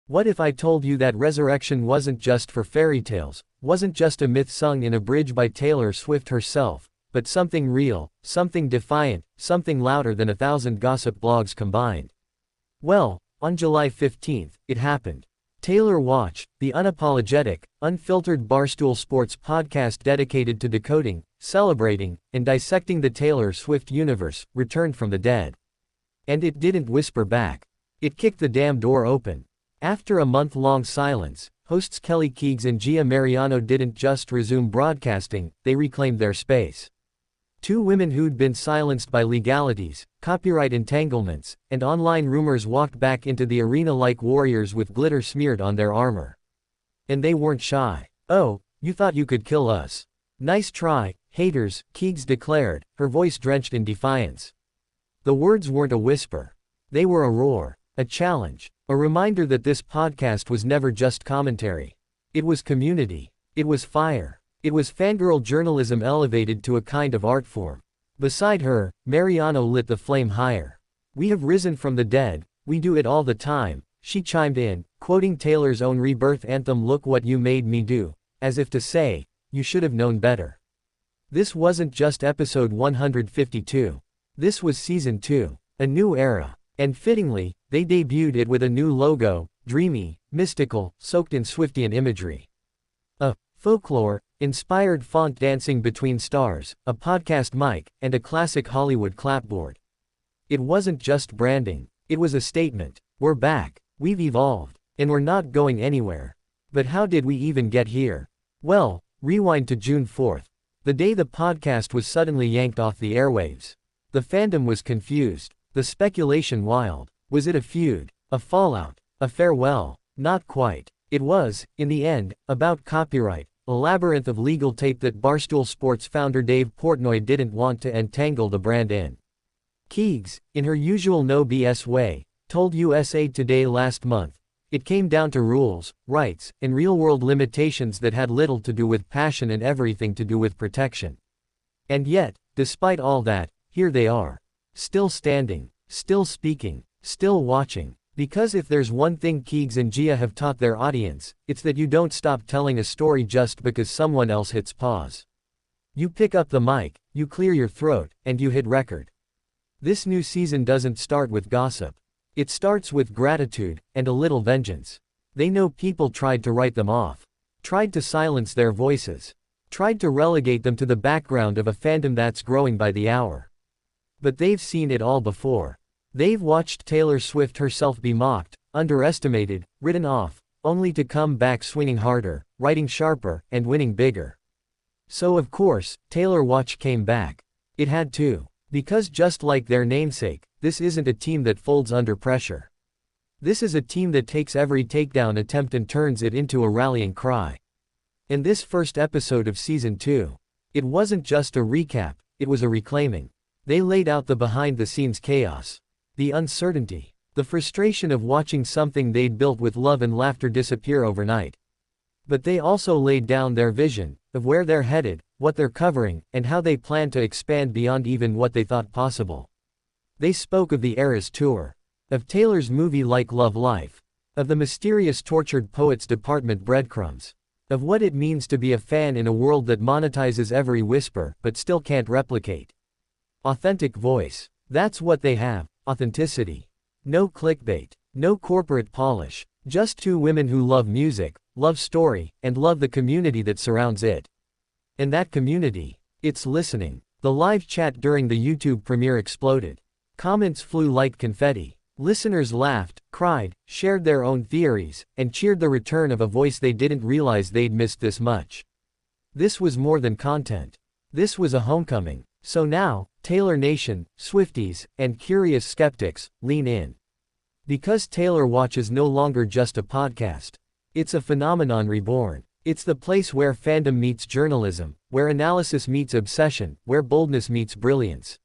What if I told you that resurrection wasn't just for fairy tales, wasn't just a myth sung in a bridge by Taylor Swift herself, but something real, something defiant, something louder than 1,000 gossip blogs combined? Well, on July 15th, it happened. Taylor Watch, the unapologetic, unfiltered Barstool Sports podcast dedicated to decoding, celebrating, and dissecting the Taylor Swift universe, returned from the dead. And it didn't whisper back. It kicked the damn door open. After a month-long silence, hosts Keegs and Gia Mariano didn't just resume broadcasting, they reclaimed their space. Two women who'd been silenced by legalities, copyright entanglements, and online rumors walked back into the arena like warriors with glitter smeared on their armor. And they weren't shy. "Oh, you thought you could kill us? Nice try, haters," Keegs declared, her voice drenched in defiance. The words weren't a whisper. They were a roar, a challenge, a reminder that this podcast was never just commentary. It was community. It was fire. It was fangirl journalism elevated to a kind of art form. Beside her, Mariano lit the flame higher. "We have risen from the dead, we do it all the time," she chimed in, quoting Taylor's own rebirth anthem "Look What You Made Me Do," as if to say, you should have known better. This wasn't just episode 152. This was season 2, a new era. And fittingly, they debuted it with a new logo, dreamy, mystical, soaked in Swiftian imagery. A Folklore inspired font dancing between stars, a podcast mic, and a classic Hollywood clapboard. It wasn't just branding, it was a statement. We're back, we've evolved, and we're not going anywhere. But how did we even get here? Well, rewind to June 4th, the day the podcast was suddenly yanked off the airwaves. The fandom was confused, the speculation wild. Was it a feud, a fallout, a farewell? Not quite. It was, in the end, about copyright, a labyrinth of legal tape that Barstool Sports founder Dave Portnoy didn't want to entangle the brand in. Keegs, in her usual no BS way, told USA Today last month, it came down to rules, rights, and real-world limitations that had little to do with passion and everything to do with protection. And yet, despite all that, here they are. Still standing, still speaking, still watching. Because if there's one thing Keegs and Gia have taught their audience, it's that you don't stop telling a story just because someone else hits pause. You pick up the mic, you clear your throat, and you hit record. This new season doesn't start with gossip. It starts with gratitude, and a little vengeance. They know people tried to write them off, tried to silence their voices, tried to relegate them to the background of a fandom that's growing by the hour. But they've seen it all before. They've watched Taylor Swift herself be mocked, underestimated, written off, only to come back swinging harder, writing sharper, and winning bigger. So of course, Taylor Watch came back. It had to. Because just like their namesake, this isn't a team that folds under pressure. This is a team that takes every takedown attempt and turns it into a rallying cry. In this first episode of season 2, it wasn't just a recap, it was a reclaiming. They laid out the behind-the-scenes chaos. The uncertainty, the frustration of watching something they'd built with love and laughter disappear overnight. But they also laid down their vision, of where they're headed, what they're covering, and how they plan to expand beyond even what they thought possible. They spoke of the Eras Tour, of Taylor's movie Like Love Life, of the mysterious tortured poets department breadcrumbs, of what it means to be a fan in a world that monetizes every whisper but still can't replicate. Authentic voice. That's what they have. Authenticity. No clickbait. No corporate polish. Just two women who love music, love story, and love the community that surrounds it. And that community, it's listening. The live chat during the YouTube premiere exploded. Comments flew like confetti. Listeners laughed, cried, shared their own theories, and cheered the return of a voice they didn't realize they'd missed this much. This was more than content. This was a homecoming. So now, Taylor Nation, Swifties, and curious skeptics, lean in. Because Taylor Watch is no longer just a podcast. It's a phenomenon reborn. It's the place where fandom meets journalism, where analysis meets obsession, where boldness meets brilliance.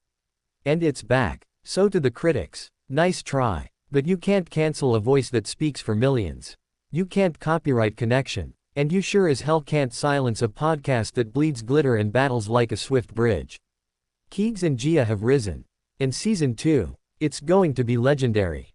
And it's back. So to the critics, nice try. But you can't cancel a voice that speaks for millions. You can't copyright connection. And you sure as hell can't silence a podcast that bleeds glitter and battles like a swift bridge. Keegs and Gia have risen. In season 2, it's going to be legendary.